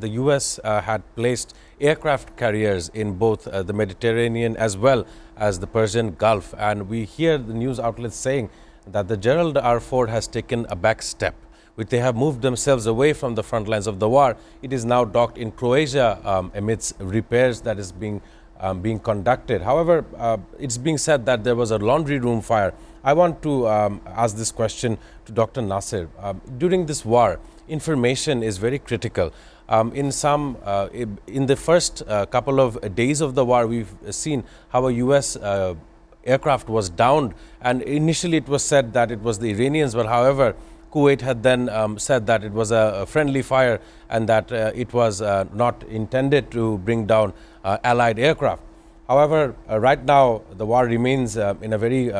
The US had placed aircraft carriers in both the Mediterranean as well as the Persian Gulf, and we hear the news outlets saying that the Gerald R. Ford has taken a back step, which they have moved themselves away from the front lines of the war. It is now docked in Croatia amidst repairs that is being conducted. However, it's being said that there was a laundry room fire. I want to ask this question to Dr. Nasir. During this war, information is very critical. In the first couple of days of the war, we've seen how a U.S. Aircraft was downed, and initially it was said that it was the Iranians, but however, Kuwait had then said that it was a friendly fire and that it was not intended to bring down Allied aircraft. However, right now the war remains in a very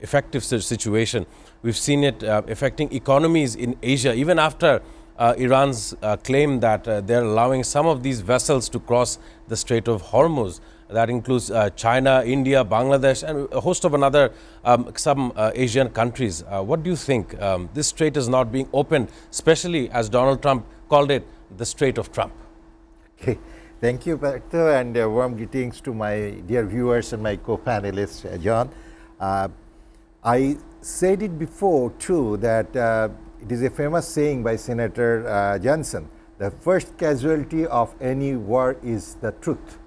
effective situation. We've seen it affecting economies in Asia, even after Iran's claim that they're allowing some of these vessels to cross the Strait of Hormuz. That includes China, India, Bangladesh, and a host of some Asian countries. What do you think? This strait is not being opened, especially as Donald Trump called it the Strait of Trump. Okay. Thank you, Victor, and warm greetings to my dear viewers and my co-panelists, John. I said it before, too, that it is a famous saying by Senator Johnson, the first casualty of any war is the truth.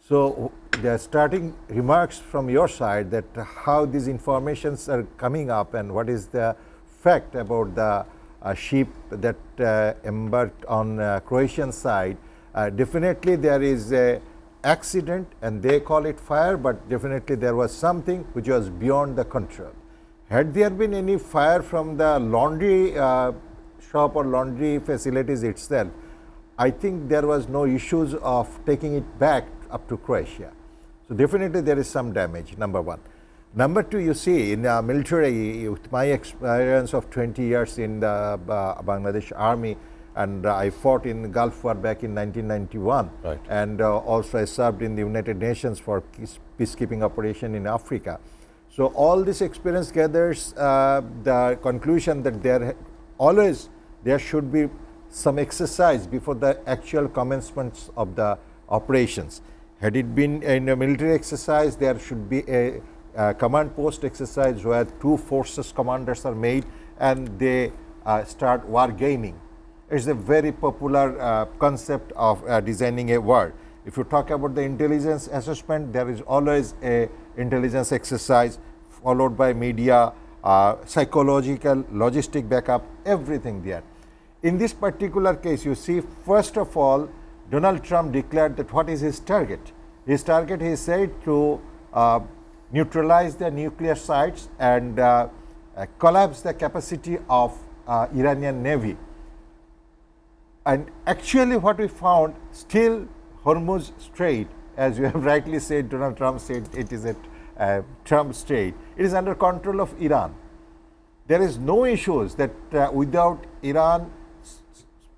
So the starting remarks from your side that how these informations are coming up and what is the fact about the ship that embarked on Croatian side, definitely there is a accident and they call it fire, but definitely there was something which was beyond the control. Had there been any fire from the laundry shop or laundry facilities itself, I think there was no issues of taking it back up to Croatia. So definitely there is some damage, number one. Number two, you see, in the military, with my experience of 20 years in the Bangladesh Army, and I fought in the Gulf War back in 1991, right. And also I served in the United Nations for peacekeeping operation in Africa. So all this experience gathers the conclusion that there should be some exercise before the actual commencement of the operations. Had it been in a military exercise, there should be a command post exercise where two forces commanders are made and they start war gaming. It's a very popular concept of designing a war. If you talk about the intelligence assessment, there is always a intelligence exercise followed by media, psychological, logistic backup, everything there. In this particular case, you see, first of all, Donald Trump declared that what is his target? His target, he said, to neutralize the nuclear sites and collapse the capacity of Iranian Navy. And actually what we found, still Hormuz Strait, as you have rightly said, Donald Trump said it is a Trump Strait. It is under control of Iran. There is no issues that without Iran's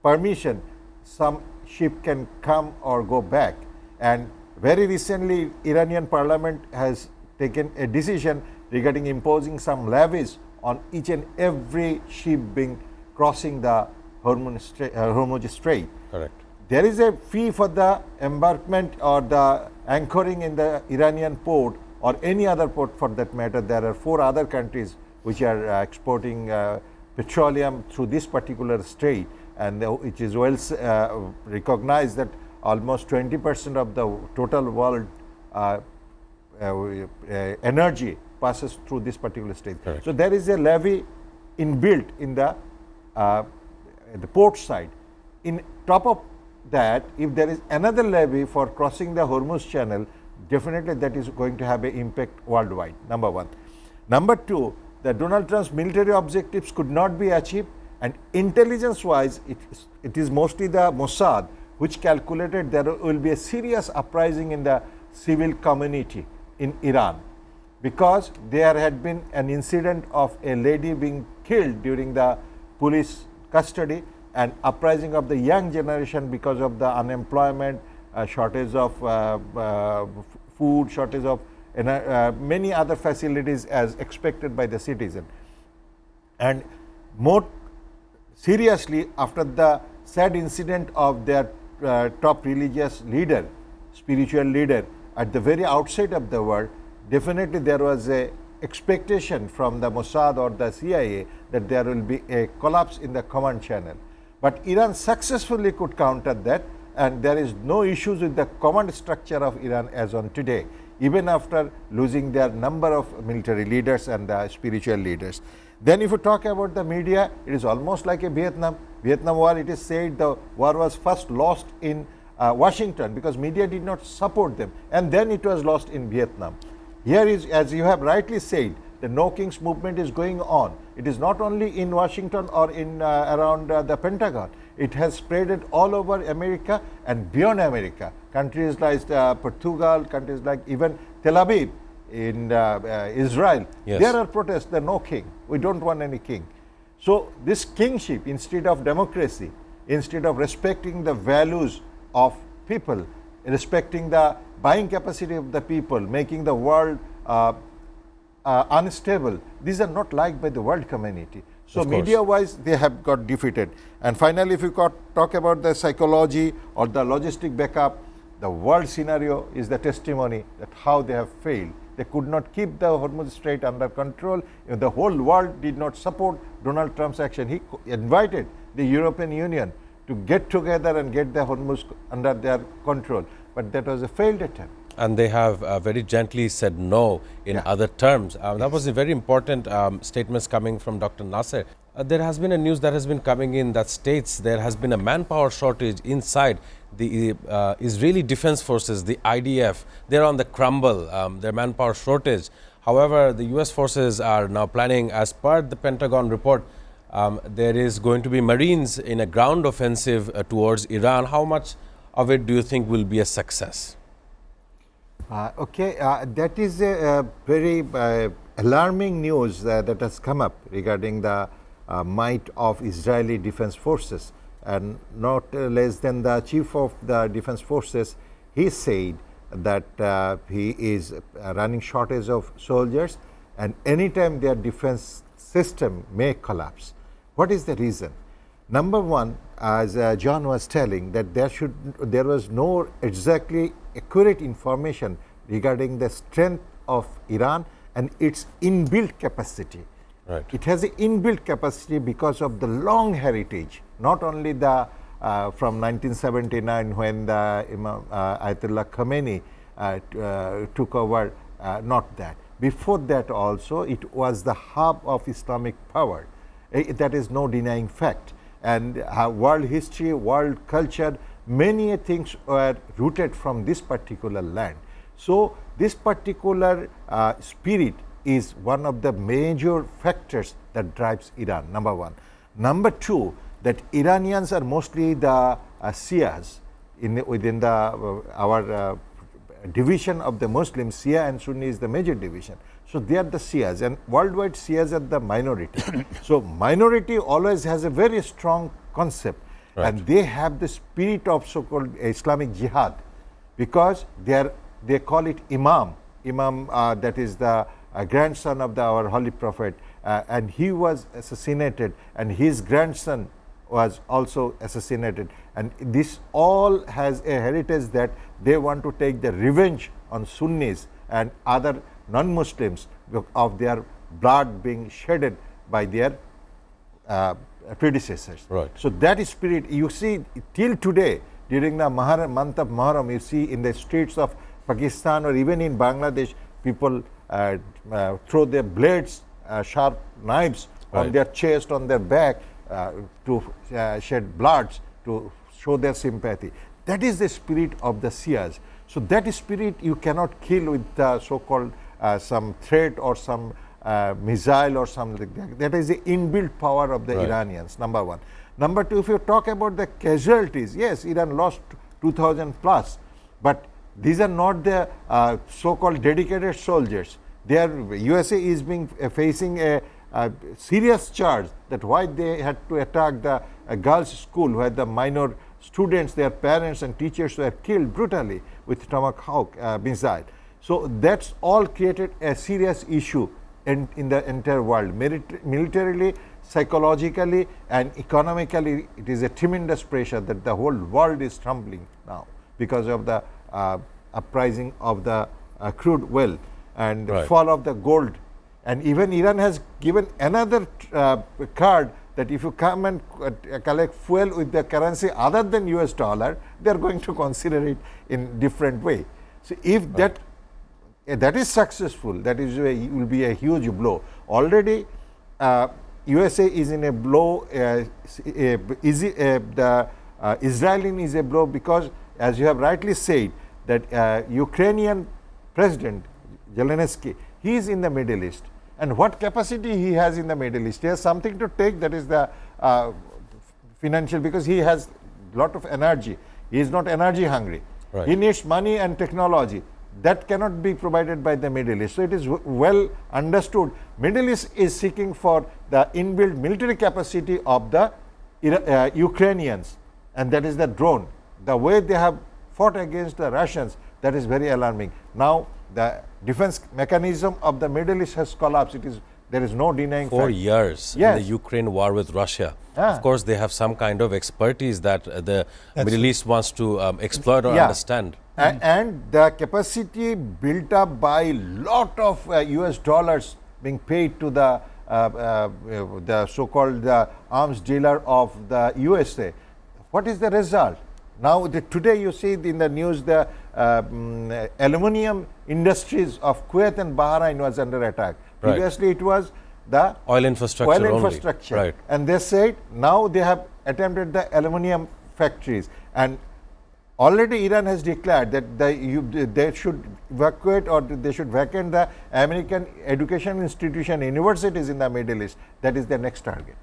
permission, some ship can come or go back. And very recently, Iranian parliament has taken a decision regarding imposing some levies on each and every ship being crossing the Hormuz Strait. Correct. There is a fee for the embarkment or the anchoring in the Iranian port or any other port for that matter. There are 4 other countries which are exporting petroleum through this particular strait, and it is well recognized that almost 20% of the total world energy passes through this particular strait. Correct. So there is a levy inbuilt in the port side. In top of that, if there is another levy for crossing the Hormuz Channel, definitely that is going to have an impact worldwide, number one. Number two, the Donald Trump's military objectives could not be achieved, and intelligence-wise, it is mostly the Mossad which calculated there will be a serious uprising in the civil community in Iran, because there had been an incident of a lady being killed during the police custody, and uprising of the young generation because of the unemployment, shortage of food, shortage of many other facilities as expected by the citizen. And more seriously, after the sad incident of their top religious leader, spiritual leader, at the very outset of the war, definitely there was a expectation from the Mossad or the CIA that there will be a collapse in the command channel. But Iran successfully could counter that, and there is no issues with the command structure of Iran as on today, even after losing their number of military leaders and the spiritual leaders. Then if you talk about the media, it is almost like a Vietnam War. It is said the war was first lost in Washington because media did not support them, and then it was lost in Vietnam. Here is, as you have rightly said, the No Kings movement is going on. It is not only in Washington or in around the Pentagon. It has spread all over America and beyond America. Countries like Portugal, countries like even Tel Aviv in Israel, yes, there are protests, there no king. We don't want any king. So this kingship, instead of democracy, instead of respecting the values of people, respecting the buying capacity of the people, making the world unstable, these are not liked by the world community. So media-wise, they have got defeated. And finally, if you talk about the psychology or the logistic backup, the world scenario is the testimony that how they have failed. They could not keep the Hormuz Strait under control. The whole world did not support Donald Trump's action. He invited the European Union to get together and get the Hormuz under their control. But that was a failed attempt. And they have very gently said no in other terms. That was a very important statements coming from Dr. Nasir. There has been a news that has been coming in that states there has been a manpower shortage inside the Israeli Defense Forces, the IDF. They're on the crumble, their manpower shortage. However, the US forces are now planning, as per the Pentagon report, there is going to be Marines in a ground offensive towards Iran. How much of it do you think will be a success? That is a very alarming news that has come up regarding the might of Israeli defense forces. And not less than the chief of the defense forces, he said that he is running shortage of soldiers, and anytime their defense system may collapse. What is the reason? Number one, as John was telling, that there was no exactly accurate information regarding the strength of Iran and its inbuilt capacity. Right. It has an inbuilt capacity because of the long heritage, not only the from 1979 when the Ayatollah Khomeini took over, not that. Before that also, it was the hub of Islamic power. That is no denying fact. And world history, world culture, many things were rooted from this particular land. So this particular spirit is one of the major factors that drives Iran, number one. Number two, that Iranians are mostly the Shias within our division of the Muslims. Shia and Sunni is the major division. So they are the Shias, and worldwide Shias are the minority. So minority always has a very strong concept, right, and they have the spirit of so-called Islamic jihad, because they call it Imam, that is the grandson of our Holy Prophet, and he was assassinated, and his grandson was also assassinated. And this all has a heritage that they want to take the revenge on Sunnis and other non-Muslims of their blood being shedded by their predecessors. Right. So that spirit, you see till today, during the month of Muharram, you see in the streets of Pakistan or even in Bangladesh, people throw their blades, sharp knives, right, on their chest, on their back, to shed blood, to show their sympathy. That is the spirit of the Shias. So that spirit you cannot kill with the so-called some threat or some missile or something like that. That is the inbuilt power of the, right, Iranians, number one. Number two, if you talk about the casualties, yes, Iran lost 2,000 plus, but these are not the so-called dedicated soldiers. USA is facing a serious charge that why they had to attack the girls' school where the minor students, their parents and teachers were killed brutally with Tomahawk missile. So that's all created a serious issue in the entire world. Militarily, psychologically and economically, it is a tremendous pressure that the whole world is trembling now because of the uprising of the crude oil and the fall of the gold. And even Iran has given another card that if you come and collect fuel with the currency other than US dollar, they are going to consider it in different way. So if that is successful, that is will be a huge blow. Already USA is in a blow, the Israeli is a blow because, as you have rightly said, that Ukrainian President Zelensky, he is in the Middle East. And what capacity he has in the Middle East? He has something to take, that is the financial, because he has lot of energy. He is not energy hungry. Right. He needs money and technology. That cannot be provided by the Middle East. So it is well understood. Middle East is seeking for the inbuilt military capacity of the Ukrainians, and that is the drone. The way they have fought against the Russians, that is very alarming. Now the defense mechanism of the Middle East has collapsed. There is no denying. 4 years in the Ukraine war with Russia. Of course, they have some kind of expertise that the Middle East wants to exploit or understand. And the capacity built up by lot of US dollars being paid to the so-called arms dealer of the USA. What is the result? Now, today you see in the news the aluminum industries of Kuwait and Bahrain was under attack. Previously, it was the oil infrastructure. Right. And they said now they have attempted the aluminum factories. And already Iran has declared that they should evacuate or they should vacate the American education institution universities in the Middle East. That is their next target.